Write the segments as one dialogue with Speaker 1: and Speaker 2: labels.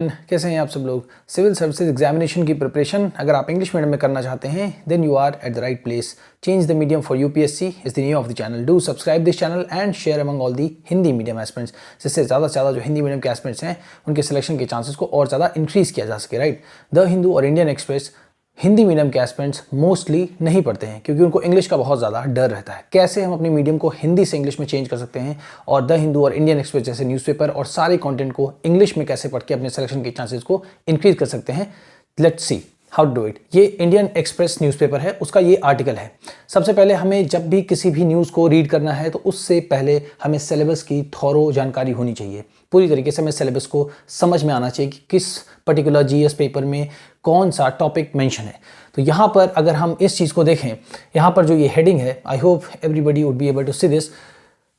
Speaker 1: कैसे हैं आप सब लोग। सिविल सर्विसेज एग्जामिनेशन की प्रिपरेशन अगर आप इंग्लिश मीडियम में करना चाहते हैं then you are at the right place. Change the medium for UPSC is the name of the channel. Do subscribe this channel and share among all the Hindi medium aspirants, जिससे ज़्यादा से ज़्यादा जो Hindi medium के एस्पिरेंट्स हैं उनके selection के chances को और ज़्यादा इंक्रीज़ किया जा सके। राइट, द हिंदू और इंडियन एक्सप्रेस हिंदी मीडियम के एस्पिरेंट्स मोस्टली नहीं पढ़ते हैं क्योंकि उनको इंग्लिश का बहुत ज़्यादा डर रहता है। कैसे हम अपनी मीडियम को हिंदी से इंग्लिश में चेंज कर सकते हैं और द हिंदू और इंडियन एक्सप्रेस जैसे न्यूज़पेपर और सारे कंटेंट को इंग्लिश में कैसे पढ़ के अपने सिलेक्शन के चांसेस को इंक्रीज कर सकते हैं, let's see how to do it. ये इंडियन एक्सप्रेस न्यूज़पेपर है, उसका ये आर्टिकल है। सबसे पहले हमें जब भी किसी भी न्यूज़ को रीड करना है तो उससे पहले हमें सिलेबस की थॉरो जानकारी होनी चाहिए। पूरी तरीके से हमें सिलेबस को समझ में आना चाहिए कि किस पर्टिकुलर जीएस पेपर में कौन सा टॉपिक मेंशन है। तो यहाँ पर अगर हम इस चीज़ को देखें, यहाँ पर जो ये हेडिंग है, I hope everybody would be able to see this.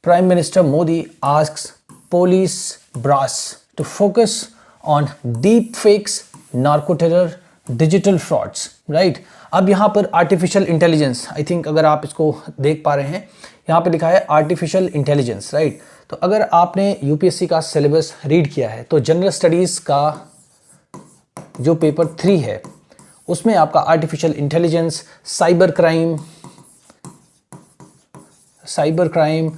Speaker 1: Prime minister Modi asks police brass to focus on deep fakes, narco terror, digital frauds. Right, अब यहाँ पर आर्टिफिशियल इंटेलिजेंस, आई थिंक अगर आप इसको देख पा रहे हैं, यहाँ पे लिखा है आर्टिफिशियल इंटेलिजेंस। राइट, तो अगर आपने यूपीएससी का सिलेबस रीड किया है तो जनरल स्टडीज़ का जो पेपर 3 है उसमें आपका artificial intelligence, cyber crime,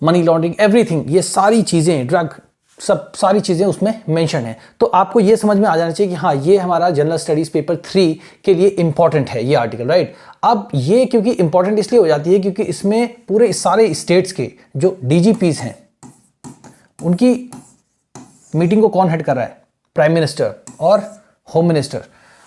Speaker 1: money laundering, everything, ये सारी चीज़ें, ड्रग, सब सारी चीज़ें उसमें मेंशन है। तो आपको ये समझ में आ जाना चाहिए कि हाँ, ये हमारा जनरल स्टडीज़ पेपर 3 के लिए इंपॉर्टेंट है ये आर्टिकल। राइट, अब ये क्योंकि इंपॉर्टेंट इसलिए हो जाती है क्योंकि इसमें पूरे सारे स्टेट्स के जो डीजीपीज हैं उनकी मीटिंग को कौन हेड कर रहा है? प्राइम मिनिस्टर और होम मिनिस्टर,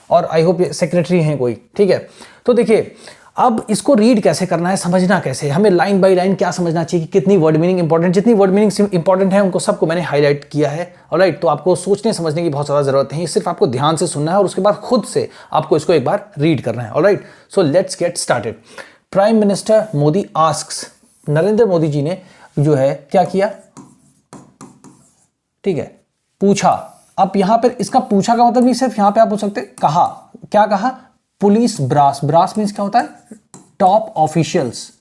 Speaker 1: और आई होप सेक्रेटरी हैं कोई। ठीक है, तो देखिए अब इसको रीड कैसे करना है, समझना कैसे, हमें लाइन बाय लाइन क्या समझना चाहिए कि कितनी वर्ड मीनिंग इंपॉर्टेंट, जितनी वर्ड मीनिंग इंपॉर्टेंट है उनको सबको मैंने हाईलाइट किया है। ऑलराइट, तो आपको सोचने समझने की बहुत ज़्यादा ज़रूरत नहीं है, सिर्फ आपको ध्यान से सुनना है और उसके बाद खुद से आपको इसको एक बार रीड करना है। Alright, so let's get started. Prime minister Modi asks, Narendra Modi ji ने जो है क्या किया? ठीक है, पूछा। अब यहां पर इसका पूछा का मतलब नहीं सिर्फ यहां पे आप पूछ सकते, कहा। क्या कहा? पुलिस ब्रास, ब्रास मींस क्या होता है? टॉप ऑफिशियल्स,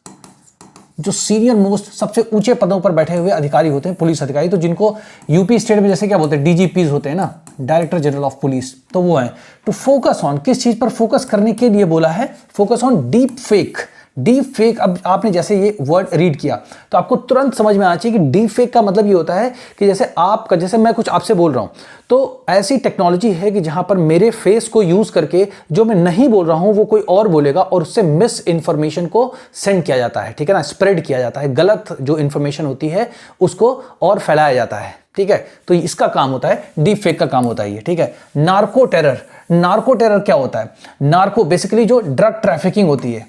Speaker 1: जो सीनियर मोस्ट सबसे ऊंचे पदों पर बैठे हुए अधिकारी होते हैं, पुलिस अधिकारी, तो जिनको यूपी स्टेट में जैसे क्या बोलते हैं, डीजीपीज होते हैं ना, डायरेक्टर जनरल ऑफ पुलिस, तो वो है। टू फोकस ऑन, किस चीज पर फोकस करने के लिए बोला है? Focus on deep fake. Deep fake, अब आपने जैसे ये वर्ड रीड किया तो आपको तुरंत समझ में आना चाहिए कि डीप फेक का मतलब ये होता है कि जैसे मैं कुछ आपसे बोल रहा हूं तो ऐसी टेक्नोलॉजी है कि जहां पर मेरे फेस को यूज करके जो मैं नहीं बोल रहा हूं वो कोई और बोलेगा और उससे मिस इंफॉर्मेशन को सेंड किया जाता है। ठीक है ना, स्प्रेड किया जाता है, गलत जो इंफॉर्मेशन होती है उसको और फैलाया जाता है। ठीक है, तो इसका काम होता है, डीप फेक का काम होता है ये। ठीक है, नार्को टेरर, नार्को टेरर क्या होता है? नार्को बेसिकली जो ड्रग ट्रैफिकिंग होती है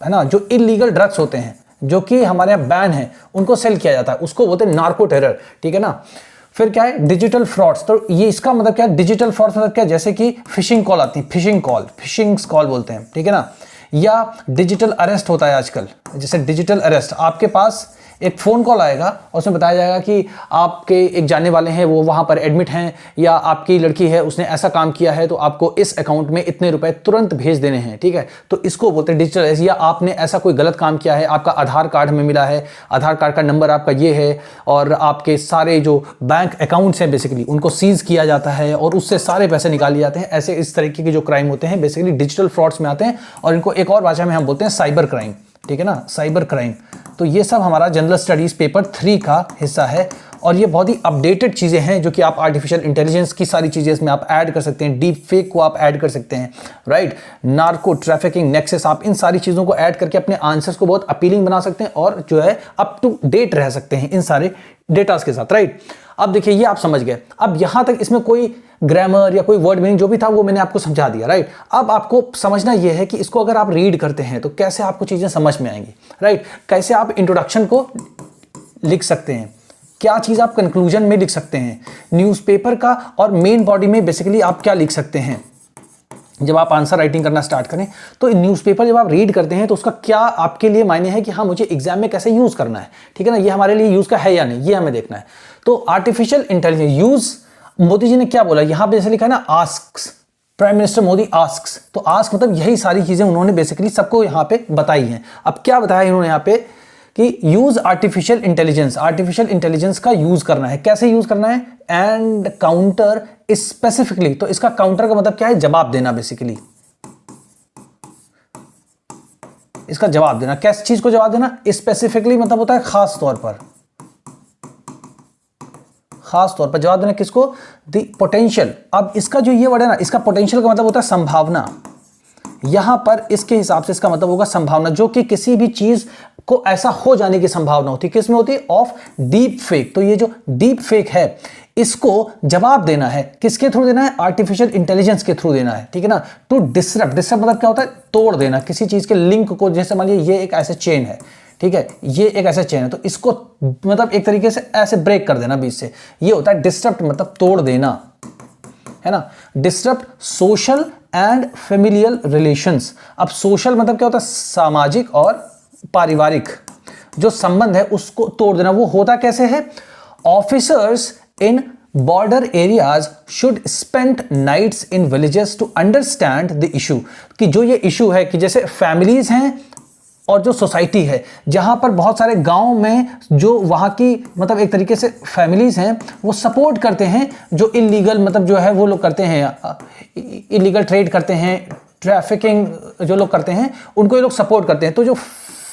Speaker 1: ना, जो इलीगल ड्रग्स होते हैं जो कि हमारे यहाँ बैन है, उनको सेल किया जाता है, उसको बोलते हैं नार्को टेरर। ठीक है ना, फिर क्या है? Digital frauds. तो ये इसका मतलब क्या है? डिजिटल फ्रॉड्स मतलब क्या? जैसे कि फिशिंग कॉल आती है, फिशिंग कॉल बोलते हैं। ठीक है ना, या डिजिटल अरेस्ट होता है आजकल, जैसे डिजिटल अरेस्ट, आपके पास एक फ़ोन कॉल आएगा और उसमें बताया जाएगा कि आपके एक जानने वाले हैं, वो वहाँ पर एडमिट हैं, या आपकी लड़की है उसने ऐसा काम किया है तो आपको इस अकाउंट में इतने रुपए तुरंत भेज देने हैं। ठीक है, तो इसको बोलते हैं डिजिटल अरेस्ट। या आपने ऐसा कोई गलत काम किया है, आपका आधार कार्ड हमें मिला है, आधार कार्ड का नंबर आपका ये है और आपके सारे जो बैंक अकाउंट्स हैं बेसिकली उनको सीज किया जाता है और उससे सारे पैसे निकाल लिए जाते हैं। ऐसे इस तरीके के जो क्राइम होते हैं बेसिकली डिजिटल फ्रॉड्स में आते हैं और इनको एक और भाषा में हम बोलते हैं साइबर क्राइम। ठीक है ना, साइबर क्राइम। तो ये सब हमारा जनरल स्टडीज पेपर 3 का हिस्सा है और ये बहुत ही अपडेटेड चीज़ें हैं जो कि आप आर्टिफिशियल इंटेलिजेंस की सारी चीज़ें इसमें आप ऐड कर सकते हैं, डीप फेक को आप ऐड कर सकते हैं। राइट, नार्को ट्रैफिकिंग, नेक्सस, आप इन सारी चीज़ों को ऐड करके अपने आंसर्स को बहुत अपीलिंग बना सकते हैं और जो है अप टू डेट रह सकते हैं इन सारे डेटास के साथ। राइट, अब देखिए ये आप समझ गए। अब यहां तक इसमें कोई ग्रामर या कोई वर्ड मीनिंग जो भी था वो मैंने आपको समझा दिया। राइट, अब आपको समझना यह है कि इसको अगर आप रीड करते हैं तो कैसे आपको चीज़ें समझ में आएंगी। राइट, कैसे आप इंट्रोडक्शन को लिख सकते हैं, क्या चीज़ आप कंक्लूजन में लिख सकते हैं, न्यूज़पेपर का और मेन बॉडी में बेसिकली आप क्या लिख सकते हैं। जब आप आंसर राइटिंग करना स्टार्ट करें तो न्यूज़पेपर जब आप रीड करते हैं तो उसका क्या आपके लिए मायने है कि हाँ मुझे एग्जाम में कैसे यूज़ करना है। ठीक है ना, ये हमारे लिए यूज़ का है या नहीं, ये हमें देखना है। तो artificial intelligence use, Modi ji ने क्या बोला यहाँ पे, जैसे लिखा है ना asks, prime minister Modi asks, तो आस्क मतलब यही सारी चीज़ें उन्होंने बेसिकली सबको यहाँ पे बताई हैं। अब क्या बताया इन्होंने यहाँ पे कि यूज आर्टिफिशियल इंटेलिजेंस का यूज करना है। कैसे यूज करना है? एंड काउंटर स्पेसिफिकली, तो इसका काउंटर का मतलब क्या है? जवाब देना बेसिकली, इसका जवाब देना। कैसी चीज को जवाब देना? स्पेसिफिकली मतलब होता है खास तौर पर, खास तौर पर जवाब देना। किसको? The potential. अब इसका जो ये वर्ड है ना, इसका पोटेंशियल का मतलब होता है संभावना। यहां पर इसके हिसाब से इसका मतलब होगा संभावना, जो कि किसी भी चीज को ऐसा हो जाने की संभावना होती है। किस में होती है? Of deep fake. तो ये जो डीप फेक है, इसको जवाब देना है। किसके थ्रू देना है? आर्टिफिशियल इंटेलिजेंस के थ्रू देना है, ठीक है ना। टू डिसरप्ट मतलब क्या होता है? तोड़ देना किसी चीज के लिंक को। जैसे मान लीजिए ये एक ऐसे चेन है, ठीक है, ये एक ऐसा चेन है, तो इसको मतलब एक तरीके से ऐसे ब्रेक कर देना बीच से, ये होता है डिसरप्ट, मतलब तोड़ देना, है ना। Disrupt social and familial relations. अब सोशल मतलब क्या होता है? सामाजिक और पारिवारिक जो संबंध है उसको तोड़ देना। वो होता कैसे है? Officers in border areas should spend nights in villages to understand the issue. कि जो ये इशू है कि जैसे फैमिलीज हैं और जो सोसाइटी है, जहां पर बहुत सारे गांव में जो वहां की मतलब एक तरीके से फैमिलीज हैं, वो सपोर्ट करते हैं जो इलीगल मतलब जो है वो लोग करते हैं, इलीगल ट्रेड करते हैं, ट्रैफिकिंग जो लोग करते हैं उनको ये लोग सपोर्ट करते हैं। तो जो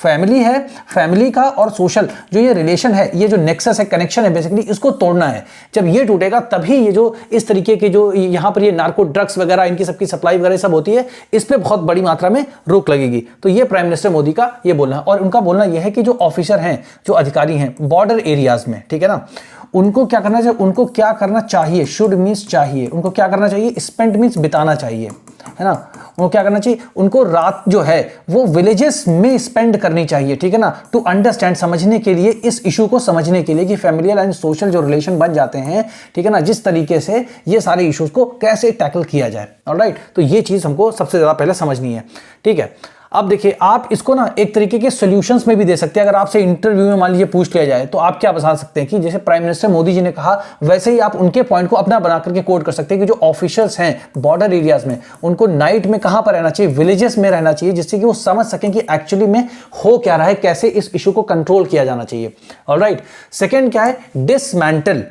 Speaker 1: फैमिली है, फैमिली का और सोशल जो ये रिलेशन है, ये जो नेक्सस है, कनेक्शन है, बेसिकली इसको तोड़ना है। जब ये टूटेगा तभी ये जो इस तरीके के जो यहाँ पर ये नार्को ड्रग्स वगैरह इनकी सबकी सप्लाई वगैरह सब होती है, इस पर बहुत बड़ी मात्रा में रोक लगेगी। तो ये प्राइम मिनिस्टर मोदी का ये बोलना है। और उनका बोलना यह है कि जो ऑफिसर हैं, जो अधिकारी हैं बॉर्डर एरियाज में, ठीक है ना, उनको क्या करना चाहिए? उनको क्या करना चाहिए? शुड मीन्स चाहिए। उनको क्या करना चाहिए? स्पेंड मीन्स बिताना चाहिए, है ना। उनको क्या करना चाहिए? उनको रात जो है वो विलेजेस में स्पेंड करनी चाहिए, ठीक है ना, टू अंडरस्टैंड, समझने के लिए, इस इशू को समझने के लिए कि फैमिलियल एंड सोशल जो रिलेशन बन जाते हैं, ठीक है ना, जिस तरीके से ये सारे इश्यूज को कैसे टैकल किया जाए। ऑलराइट, तो ये चीज हमको सबसे ज्यादा पहले समझनी है, ठीक है। अब देखिए, आप इसको ना एक तरीके के सॉल्यूशंस में भी दे सकते हैं। अगर आपसे इंटरव्यू में मान लीजिए पूछ लिया जाए तो आप क्या बता सकते हैं कि जैसे प्राइम मिनिस्टर मोदी जी ने कहा, वैसे ही आप उनके पॉइंट को अपना बना करके कोट कर सकते हैं कि जो ऑफिसर्स हैं बॉर्डर एरियाज में, उनको नाइट में कहां पर रहना चाहिए? विलेजेस में रहना चाहिए, जिससे कि वो समझ सकें कि एक्चुअली में हो क्या रहा है, कैसे इस इशू को कंट्रोल किया जाना चाहिए। ऑलराइट, सेकेंड क्या है? डिसमेंटल।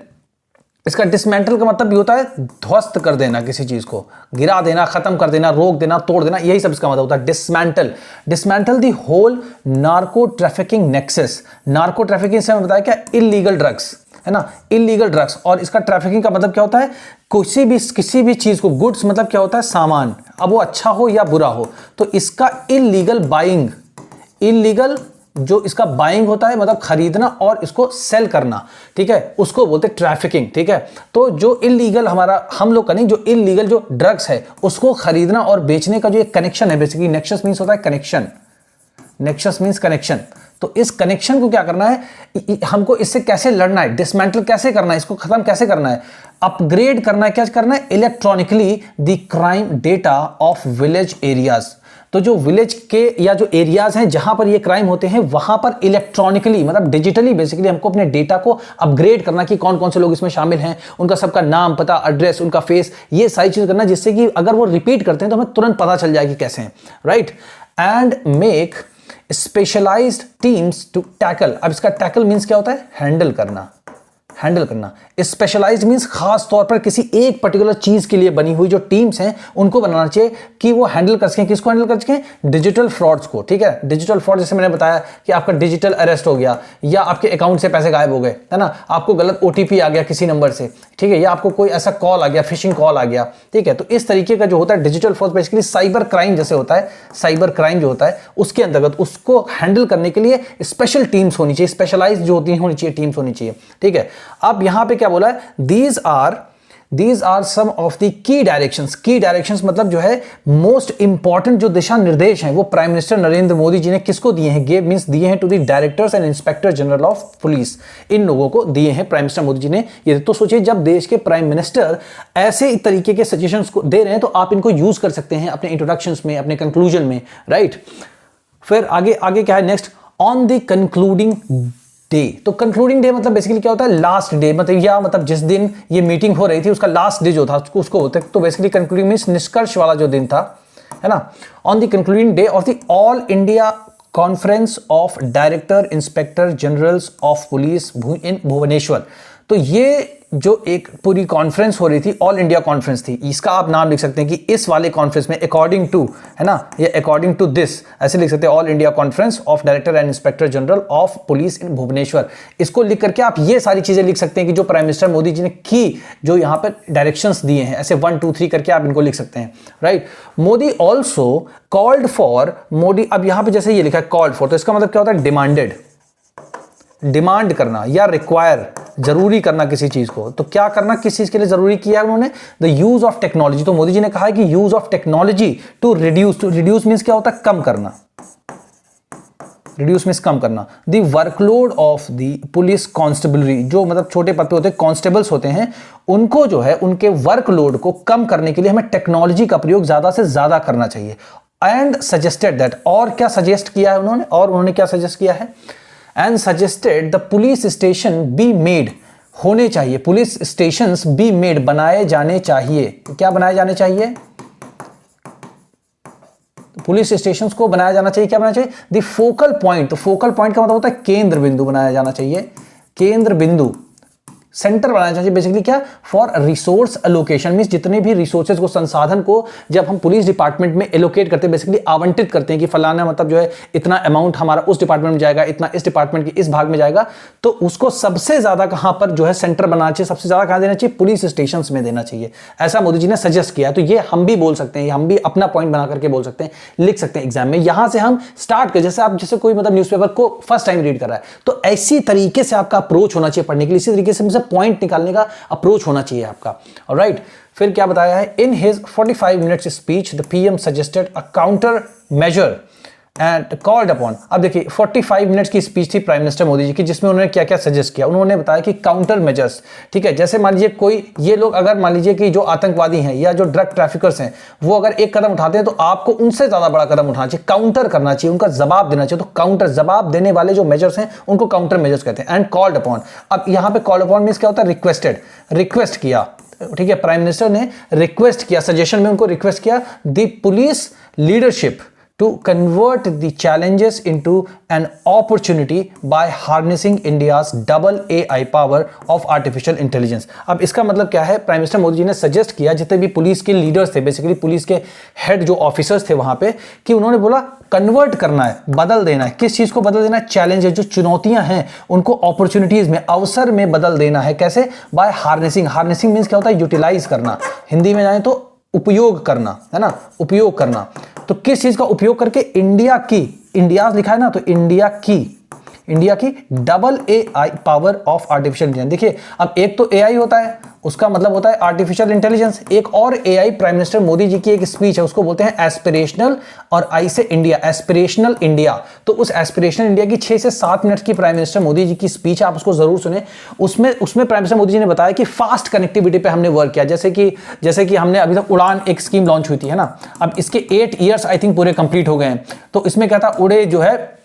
Speaker 1: इसका डिसमेंटल का मतलब भी होता है ध्वस्त कर देना, किसी चीज को गिरा देना, खत्म कर देना, रोक देना, तोड़ देना, यही सब इसका मतलब होता है dismantle. Dismantle the whole narco trafficking nexus. Narco trafficking से बताया क्या? इलीगल ड्रग्स, है ना, इलीगल ड्रग्स। और इसका ट्रैफिकिंग का मतलब क्या होता है? किसी भी चीज को, गुड्स मतलब क्या होता है? सामान, अब वो अच्छा हो या बुरा हो। तो इसका इलीगल बाइंग, इलीगल जो इसका बाइंग होता है मतलब खरीदना और इसको सेल करना, ठीक है, उसको बोलते हैं ट्रैफिकिंग, ठीक है। तो जो इलीगल हमारा, हम लोग का नहीं, जो इलीगल जो ड्रग्स है उसको खरीदना और बेचने का जो एक कनेक्शन है, बेसिकली नेक्सस मींस होता है कनेक्शन, नेक्सस मींस कनेक्शन। तो इस कनेक्शन को क्या करना है? हमको इससे कैसे लड़ना है? डिसमेंटल कैसे करना है? इसको खत्म कैसे करना है? अपग्रेड करना है। क्या करना है? Electronically the crime data of village areas. तो जो विलेज के या जो एरियाज हैं जहां पर ये क्राइम होते हैं, वहां पर इलेक्ट्रॉनिकली मतलब डिजिटली बेसिकली हमको अपने डेटा को अपग्रेड करना कि कौन कौन से लोग इसमें शामिल हैं, उनका सबका नाम, पता, एड्रेस, उनका फेस, ये सारी चीज करना, जिससे कि अगर वो रिपीट करते हैं तो हमें तुरंत पता चल जाएगी कैसे हैं। Right, and make specialised teams to tackle. अब इसका टैकल मींस क्या होता है? हैंडल करना, हैंडल करना। स्पेशलाइज्ड मींस खास तौर पर किसी एक पर्टिकुलर चीज के लिए बनी हुई जो टीम्स हैं उनको बनाना चाहिए कि वो हैंडल कर सकें। किसको हैंडल कर सकें? डिजिटल फ्रॉड्स को, ठीक है। डिजिटल फ्रॉड जैसे मैंने बताया कि आपका डिजिटल अरेस्ट हो गया, या आपके अकाउंट से पैसे गायब हो गए, है ना, आपको गलत ओटीपी आ गया किसी नंबर से, ठीक है, या आपको कोई ऐसा कॉल आ गया, फिशिंग कॉल आ गया, ठीक है। तो इस तरीके का जो होता है digital fraud, basically cyber crime जैसे होता है, साइबर क्राइम जो होता है उसके अंतर्गत उसको हैंडल करने के लिए स्पेशल टीम्स होनी चाहिए, स्पेशलाइज्ड जो होती होनी चाहिए, टीम्स होनी चाहिए, ठीक है। अब यहां पे क्या बोला है? these are some of the key directions। की डायरेक्शंस मतलब जो है मोस्ट इंपॉर्टेंट जो दिशा निर्देश हैं वो प्राइम मिनिस्टर नरेंद्र मोदी जी ने किसको दिए हैं? गेव मींस दिए हैं to the directors and inspector general of police. इन लोगों को दिए हैं प्राइम मिनिस्टर मोदी जी ने। ये तो सोचिए, जब देश के प्राइम मिनिस्टर ऐसे तरीके के सजेशंस को दे रहे हैं तो आप इनको यूज कर सकते हैं अपने इंट्रोडक्शंस में, अपने कंक्लूजन में। राइट, फिर आगे आगे क्या है? Next, on the concluding day. तो कंक्लूडिंग डे मतलब बेसिकली क्या होता है? लास्ट डे, मतलब या मतलब जिस दिन ये मीटिंग हो रही थी उसका लास्ट डे जो था उसको होता है। तो बेसिकली कंक्लूडिंग मींस निष्कर्ष वाला जो दिन था, है ना। On the concluding day of the all India conference of director inspector generals of police in Bhubaneswar. तो ये जो एक पूरी कॉन्फ्रेंस हो रही थी, ऑल इंडिया कॉन्फ्रेंस थी, इसका आप नाम लिख सकते हैं कि इस वाले कॉन्फ्रेंस में अकॉर्डिंग टू, है ना, ये अकॉर्डिंग टू दिस ऐसे लिख सकते हैं, all India conference of director and inspector general of police in Bhubaneswar. इसको लिख करके आप ये सारी चीजें लिख सकते हैं कि जो प्राइम मिनिस्टर मोदी जी ने की, जो यहां पर डायरेक्शंस दिए हैं, ऐसे 1 2 3 करके आप इनको लिख सकते हैं, right. Modi also called for, Modi, अब यहां पर जैसे ये लिखा है कॉल्ड फॉर, तो इसका मतलब क्या होता है, डिमांडेड, डिमांड करना या रिक्वायर, जरूरी करना किसी चीज को। तो क्या करना, किस चीज के लिए जरूरी किया है उन्होंने, द यूज ऑफ टेक्नोलॉजी। तो मोदी जी ने कहा है कि use of technology to reduce, to reduce means क्या होता है, कम करना, रिड्यूस मींस कम करना, the workload of the police constabulary, जो मतलब छोटे पद पे होते हैं, कांस्टेबल्स होते हैं, उनको जो है उनके वर्कलोड को कम करने के लिए हमें टेक्नोलॉजी का प्रयोग ज्यादा से ज्यादा करना चाहिए। एंड सजेस्टेड दैट, और क्या सजेस्ट किया है उन्होंने, और उन्होंने क्या सजेस्ट किया है, and suggested the police station be made, होने चाहिए, पुलिस स्टेशंस बी मेड, बनाए जाने चाहिए। क्या बनाए जाने चाहिए, पुलिस स्टेशंस को बनाया जाना चाहिए, क्या बनाना चाहिए, द फोकल पॉइंट। तो फोकल पॉइंट का मतलब होता है केंद्र बिंदु बनाया जाना चाहिए, केंद्र बिंदु, सेंटर बनाना चाहिए। बेसिकली क्या, फॉर रिसोर्स एलोकेशन, मींस जितने भी रिसोर्सेज को, संसाधन को जब हम पुलिस डिपार्टमेंट में एलोकेट करते हैं, बेसिकली आवंटित करते हैं कि फलाना मतलब जो है इतना अमाउंट हमारा उस डिपार्टमेंट में जाएगा, इतना इस डिपार्टमेंट के इस भाग में जाएगा, तो उसको सबसे ज्यादा कहां पर जो है सेंटर बनाना चाहिए, सबसे ज्यादा कहां देना चाहिए, पुलिस स्टेशन में देना चाहिए। ऐसा मोदी जी ने सजेस्ट किया है। तो ये हम भी बोल सकते हैं, हम भी अपना पॉइंट बना करके बोल सकते हैं, लिख सकते हैं एग्जाम में। यहां से हम स्टार्ट कर, जैसे आप जैसे कोई मतलब न्यूज़पेपर को फर्स्ट टाइम रीड कर रहा है, तो ऐसी तरीके से आपका अप्रोच होना चाहिए पढ़ने के लिए, इसी तरीके से पॉइंट निकालने का अप्रोच होना चाहिए आपका। ऑलराइट, फिर क्या बताया है, in his 45 minutes speech the PM suggested a counter measure and called upon. अब देखिए 45 मिनट्स की स्पीच थी प्राइम मिनिस्टर मोदी जी की, जिसमें उन्होंने क्या क्या सजेस्ट किया। उन्होंने बताया कि काउंटर मेजर्स, ठीक है, जैसे मान लीजिए कोई, ये लोग अगर मान लीजिए कि जो आतंकवादी हैं या जो ड्रग ट्रैफिकर्स हैं, वो अगर एक कदम उठाते हैं तो आपको उनसे ज्यादा बड़ा कदम उठाना चाहिए, काउंटर करना चाहिए, उनका जवाब देना चाहिए। तो काउंटर, जवाब देने वाले जो मेजर्स हैं उनको काउंटर मेजर्स कहते हैं। एंड कॉल्ड अपॉन, अब यहां पे कॉल्ड अपॉन मींस क्या होता है, रिक्वेस्टेड, रिक्वेस्ट किया, ठीक है, प्राइम मिनिस्टर ने रिक्वेस्ट किया, सजेशन में उनको रिक्वेस्ट किया, the police leadership to convert the challenges into an opportunity by harnessing India's double AI power of artificial intelligence। अब इसका मतलब क्या है, प्राइम मिनिस्टर मोदी जी ने सजेस्ट किया जितने भी पुलिस के लीडर्स थे, बेसिकली पुलिस के हेड जो ऑफिसर्स थे वहां पे, कि उन्होंने बोला कन्वर्ट करना है, बदल देना है। किस चीज को बदल देना है, चैलेंजेस, जो चुनौतियां हैं उनको अपॉर्चुनिटीज में, अवसर में बदल देना है। कैसे, बाय हार्नेसिंग। हार्नेसिंग मींस क्या होता है, यूटिलाइज करना, हिंदी में जाए तो उपयोग करना, है ना, उपयोग करना। तो किस चीज का उपयोग करके, इंडिया की, इंडिया लिखा है ना, तो इंडिया की double AI power of artificial intelligence. देखिए अब एक तो AI होता है, उसका मतलब होता है आर्टिफिशियल इंटेलिजेंस। एक और AI prime minister Modi ji की एक स्पीच है, उसको बोलते हैं एस्पिरेशनल, और आई से इंडिया, एस्पिरेशनल इंडिया। तो उस एस्पिरेशनल इंडिया की 6 से 7 मिनट की प्राइम मिनिस्टर मोदी जी की स्पीच, आप उसको जरूर सुने। उसमें प्राइम मिनिस्टर मोदी जी ने बताया कि फास्ट कनेक्टिविटी पे हमने वर्क किया, जैसे कि हमने अभी तक उड़ान एक स्कीम लॉन्च हुई थी, है ना, अब इसके 8 ईयर्स आई थिंक पूरे कंप्लीट हो गए हैं। तो इसमें क्या था, उड़े जो है,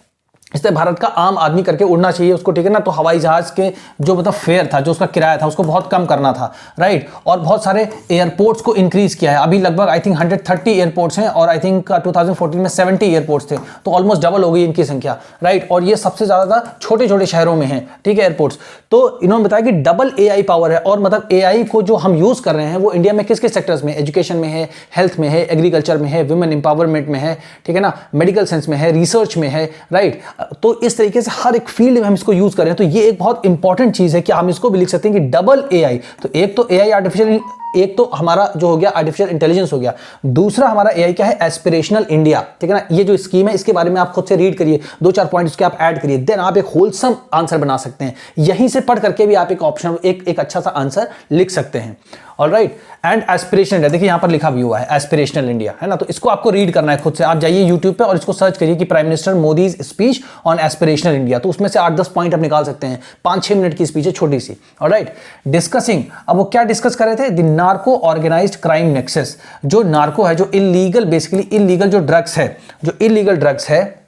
Speaker 1: इससे भारत का आम आदमी करके उड़ना चाहिए उसको, ठीक है ना। तो हवाई जहाज के जो मतलब फेयर था, जो उसका किराया था, उसको बहुत कम करना था, राइट। और बहुत सारे एयरपोर्ट्स को इंक्रीज किया है। अभी लगभग आई थिंक 130 एयरपोर्ट्स हैं, और आई थिंक 2014 में 70 एयरपोर्ट्स थे, तो ऑलमोस्ट डबल हो गई इनकी संख्या, राइट। और ये सबसे ज्यादा छोटे छोटे शहरों में है, ठीक है, एयरपोर्ट्स। तो इन्होंने बताया कि डबल AI पावर है, और मतलब AI को जो हम यूज कर रहे हैं वो इंडिया में किस किस सेक्टर्स में, एजुकेशन में है, हेल्थ में है, एग्रीकल्चर में है, वुमेन एम्पावरमेंट में है, ठीक है ना, मेडिकल साइंस में है, रिसर्च में है, राइट। तो इस तरीके से हर एक फील्ड में हम इसको यूज कर रहे हैं। तो ये एक बहुत इंपॉर्टेंट चीज है कि हम इसको भी लिख सकते हैं कि डबल AI। तो एक तो AI आर्टिफिशियल, एक तो हमारा जो हो गया आर्टिफिशियल इंटेलिजेंस हो गया, दूसरा हमारा AI क्या है, एस्पिरेशनल इंडिया, ठीक है ना। ये जो स्कीम है इसके बारे में आप खुद से रीड करिए, 2-4 पॉइंट उसके आप ऐड करिए, देन आप एक होलसम आंसर बना सकते हैं। यहीं से पढ़ करके भी आप एक ऑप्शन, एक अच्छा सा आंसर लिख सकते हैं। ऑलराइट, एंड एस्पिरेशनल इंडिया, देखिए यहां पर लिखा भी हुआ है एस्पिरेशनल इंडिया, है ना। तो इसको आपको रीड करना है खुद से, आप जाइए यूट्यूब पे और इसको सर्च करिए कि prime minister Modi speech on aspirational India. तो उसमें से 8-10 पॉइंट आप निकाल सकते हैं। 5-6 मिनट की स्पीच है, छोटी सी। ऑलराइट, डिस्कसिंग, अब वो क्या डिस्कस कर रहे थे, the narco organised crime nexus. जो नार्को है, जो इलीगल, बेसिकली इलीगल जो ड्रग्स है, जो इलीगल ड्रग्स है,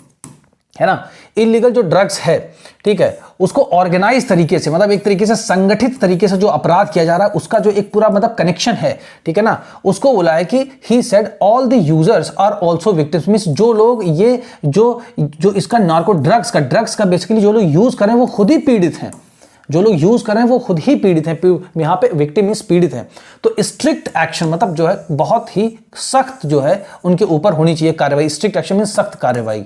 Speaker 1: है ना। इलीगल जो ड्रग्स है, ठीक है, उसको ऑर्गेनाइज तरीके से, मतलब एक तरीके से संगठित तरीके से जो अपराध किया जा रहा है उसका जो एक पूरा मतलब कनेक्शन है, ठीक है ना, उसको बोला है कि he said all the users are also victims. Means जो लोग ये जो इसका नार्को ड्रग्स का बेसिकली जो लोग यूज कर रहे हैं वो खुद ही पीड़ित हैं, जो लोग यूज कर रहे हैं वो खुद ही पीड़ित हैं। यहाँ पे विक्टिम मींस पीड़ित हैं। तो स्ट्रिक्ट एक्शन मतलब जो है बहुत ही सख्त जो है उनके ऊपर होनी चाहिए कार्रवाई। स्ट्रिक्ट एक्शन मींस सख्त कार्रवाई,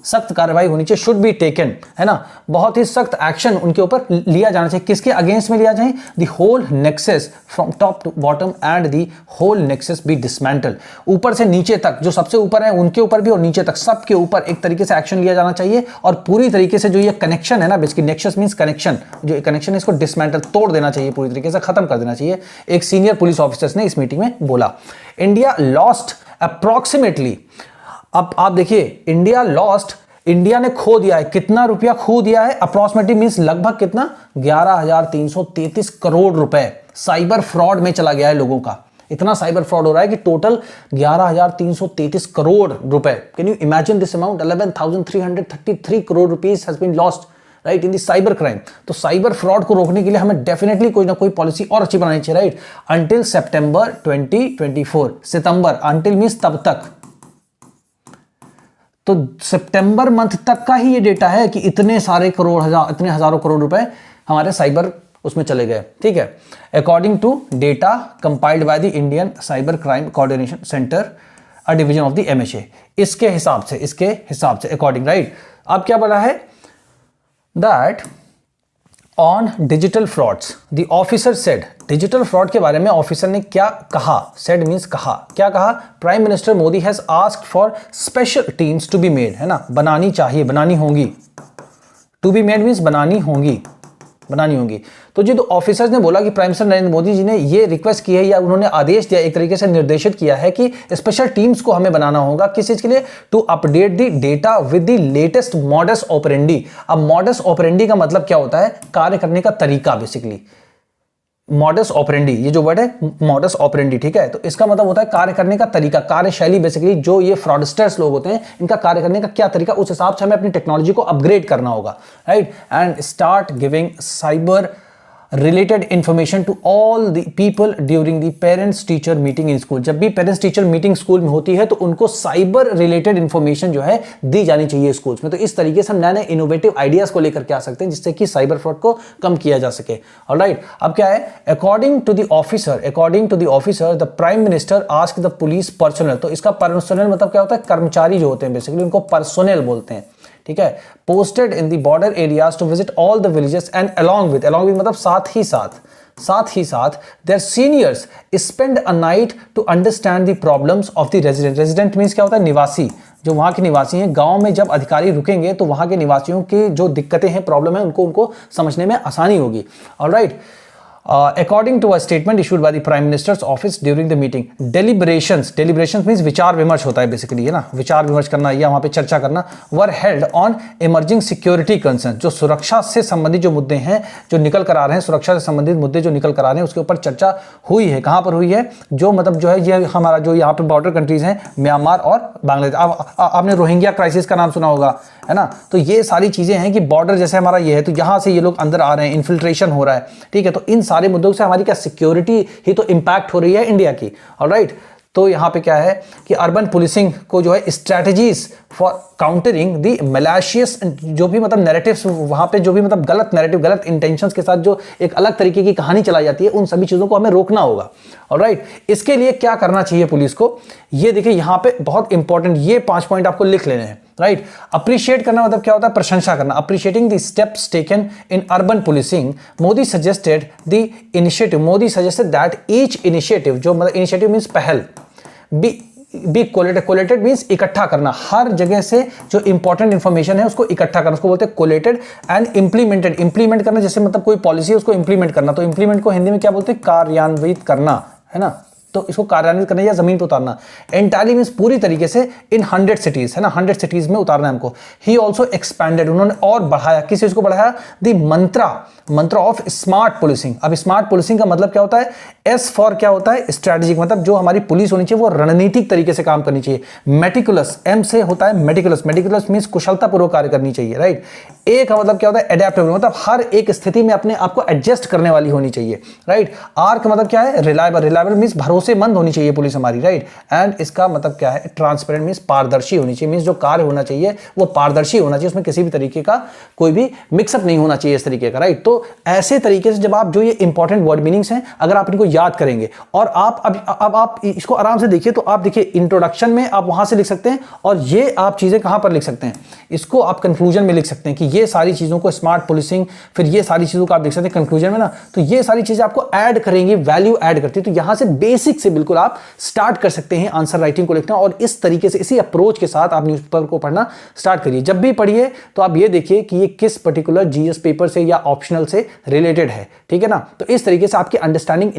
Speaker 1: सख्त कार्रवाई होनी चाहिए, शुड बी टेकन, है ना, बहुत ही सख्त एक्शन उनके ऊपर लिया जाना चाहिए। किसके अगेंस्ट में लिया जाए? The whole nexus from top to bottom and the whole nexus be dismantle. ऊपर से नीचे तक, जो सबसे ऊपर है उनके ऊपर भी और नीचे तक सबके ऊपर एक तरीके से एक्शन लिया जाना चाहिए और पूरी तरीके से जो ये कनेक्शन है ना, बेसिकली नेक्सस मींस कनेक्शन, जो कनेक्शन है इसको डिसमेंटल, तोड़ देना चाहिए, पूरी तरीके से खत्म कर देना चाहिए, एक सीनियर पुलिस ऑफिसर्स ने इस मीटिंग में बोला। इंडिया लॉस्ट अप्रॉक्सीमेटली, अब आप देखिए, इंडिया ने खो दिया है, कितना रुपया खो दिया है? अप्रॉक्सीमेटली मींस लगभग कितना? 11,333 करोड़ रुपए साइबर फ्रॉड में चला गया है लोगों का। इतना साइबर फ्रॉड हो रहा है कि टोटल 11,333 करोड़ रुपए। Can you imagine this amount? 11,333 crore rupees has been lost right in the cyber crime. तो साइबर फ्रॉड को रोकने के लिए हमें डेफिनेटली कोई ना कोई पॉलिसी और अच्छी बनानी चाहिए, राइट। अंटिल सितंबर 2024, सितंबर, अंटिल मींस तब तक, तो सितंबर मंथ तक का ही ये डेटा है कि इतने सारे इतने हजारों करोड़ रुपए हमारे साइबर उसमें चले गए, ठीक है। According to data compiled by the Indian cyber crime coordination centre, a division of the MHA, इसके हिसाब से अकॉर्डिंग, राइट। अब क्या बोला है? That on digital frauds the officer said, digital fraud के बारे में ऑफिसर ने क्या कहा? सेड मींस कहा, क्या कहा? Prime minister Modi has asked for special teams to be made, है ना, बनानी चाहिए, बनानी होंगी। टू बी मेड मींस बनानी होंगी। तो जो ऑफिसर्स ने बोला कि प्राइम मिनिस्टर नरेंद्र मोदी जी ने ये रिक्वेस्ट की है या उन्होंने आदेश दिया, एक तरीके से निर्देशित किया है कि स्पेशल टीम्स को हमें बनाना होगा। किस चीज के लिए? To update the data with the latest modus operandi. अब मॉडस ऑपरेंडी का मतलब क्या होता है? कार्य करने का तरीका, बेसिकली मॉडस ऑपरेंडी, ये जो वर्ड है मॉडस ऑपरेंडी, ठीक है, तो इसका मतलब होता है कार्य करने का तरीका, कार्यशैली। बेसिकली जो ये फ्रॉडस्टर्स लोग होते हैं इनका कार्य करने का क्या तरीका, उस हिसाब से हमें अपनी टेक्नोलॉजी को अपग्रेड करना होगा, right. And start giving cyber related information to all the people during the parents teacher meeting in school. जब भी पेरेंट्स टीचर मीटिंग स्कूल में होती है तो उनको साइबर रिलेटेड इंफॉर्मेशन जो है दी जानी चाहिए स्कूल्स में। तो इस तरीके से हम नए नए इनोवेटिव आइडियाज को लेकर के आ सकते हैं जिससे कि साइबर फ्रॉड को कम किया जा सके। ऑलराइट, अब क्या है? According to the officer the prime minister asked the police personnel. तो इसका पर्सनल मतलब क्या होता है? कर्मचारी जो होते हैं, बेसिकली उनको पर्सनल बोलते हैं, ठीक है। Posted in the border areas to visit all the villages and along with मतलब साथ ही साथ their seniors spend a night to understand the problems of the resident means क्या होता है? निवासी, जो वहां के निवासी हैं। गांव में जब अधिकारी रुकेंगे तो वहां के निवासियों की जो दिक्कतें हैं, प्रॉब्लम है, उनको समझने में आसानी होगी। Alright, according to a statement issued by the prime minister's office during the meeting, deliberations means विचार विमर्श होता है, बेसिकली, है ना, विचार विमर्श करना या वहां पे चर्चा करना। Were held on emerging security concern, जो सुरक्षा से संबंधित जो मुद्दे हैं जो निकल कर आ रहे हैं, सुरक्षा से संबंधित मुद्दे जो निकल कर आ रहे हैं उसके ऊपर चर्चा हुई है। कहां पर हुई है? जो मतलब जो है ये हमारा जो यहाँ पे बॉर्डर कंट्रीज हैं, म्यांमार और बांग्लादेश। आपने रोहिंग्या क्राइसिस का नाम सुना होगा, है ना। तो ये सारी चीजें हैं कि बॉर्डर जैसे हमारा ये है तो यहां से ये लोग अंदर आ रहे हैं, इन्फिल्ट्रेशन हो रहा है, ठीक है। तो इन सारे मुद्दों से हमारी क्या सिक्योरिटी ही तो इंपैक्ट हो रही है इंडिया की। ऑलराइट, तो यहां पे क्या है कि अर्बन पुलिसिंग को जो है strategies for countering the malicious, जो भी मतलब नैरेटिव्स वहां पे जो भी मतलब गलत नैरेटिव, गलत इंटेंशंस के साथ जो एक अलग तरीके की कहानी चलाई जाती है, उन सभी चीजों को हमें रोकना होगा। ऑलराइट, इसके लिए क्या करना चाहिए पुलिस को? ये देखिए यहां पे बहुत इंपॉर्टेंट ये 5 पॉइंट आपको लिख लेने हैं, राइट। अप्रिशिएट करना मतलब क्या होता है? प्रशंसा करना। Appreciating the steps taken in urban policing, Modi suggested that each initiative, जो मतलब इनिशिएटिव मींस पहल, बी कोलेटेड मींस इकट्ठा करना, हर जगह से जो इंपॉर्टेंट इंफॉर्मेशन है उसको इकट्ठा करना, उसको बोलते हैं कोलेटेड। एंड इंप्लीमेंटेड, इंप्लीमेंट करना, जैसे मतलब कोई पॉलिसी है उसको इंप्लीमेंट करना, तो इंप्लीमेंट को हिंदी में क्या बोलते हैं? कार्यान्वित करना, है ना, तो इसको कार्यान्वित करना या जमीन पर उतारना। एंटायरली मींस पूरी तरीके से इन 100 सिटीज, है ना, 100 सिटीज में उतारना है हमको। ही ऑल्सो एक्सपैंडेड, उन्होंने और बढ़ाया, किस चीज को बढ़ाया, the Mantra of smart policing. अब स्मार्ट पुलिसिंग का मतलब क्या होता है, एस फॉर क्या होता है, स्ट्रेटेजिक, मतलब जो हमारी पुलिस होनी चाहिए वो रणनीतिक तरीके से काम करनी चाहिए। मेटिकुलस, एम से होता है मेटिकुलस, मेटिकुलस मींस कुशलतापूर्वक कार्य करनी चाहिए, राइट। ए का मतलब क्या होता है, एडेप्टेबल, मतलब हर एक स्थिति में अपने आप को एडजस्ट करने वाली होनी चाहिए, राइट। आर का मतलब क्या है, रिलायबल, रिलायबल मींस भरोसेमंद होनी चाहिए पुलिस हमारी, राइट। एंड इसका मतलब क्या है, ट्रांसपेरेंट मींस पारदर्शी होनी चाहिए, मींस जो कार्य होना चाहिए वो पारदर्शी होना चाहिए, उसमें किसी भी तरीके का कोई भी मिक्सअप नहीं होना चाहिए इस तरीके का, राइट। तो ऐसे तरीके से जब आप जो ये इंपॉर्टेंट वर्ड मीनिंग्स हैं अगर आप इनको याद करेंगे और आप अब आप इसको आराम से देखिए, तो आप देखिए इंट्रोडक्शन में आप वहां से लिख सकते हैं, और ये आप चीजें कहां पर लिख सकते हैं, इसको आप कंक्लूजन में लिख सकते हैं कि ये सारी चीजों को स्मार्ट पुलिसिंग, फिर ये सारी चीजों को आप लिख सकते हैं कंक्लूजन में ना। तो ये सारी चीजें आपको ऐड करेंगी, वैल्यू ऐड करती है। तो यहां से बेसिक से बिल्कुल आप स्टार्ट कर सकते हैं आंसर राइटिंग को लिखना, और इस तरीके से इसी अप्रोच के साथ आप न्यूज़पेपर को पढ़ना स्टार्ट करिए। जब भी पढ़िए तो आप ये देखिए कि ये किस पर्टिकुलर जीएस पेपर से या ऑप्शनल से रिलेटेड है, ठीक है ना। तो इस तरीके से आपकी अंडरस्टैंडिंग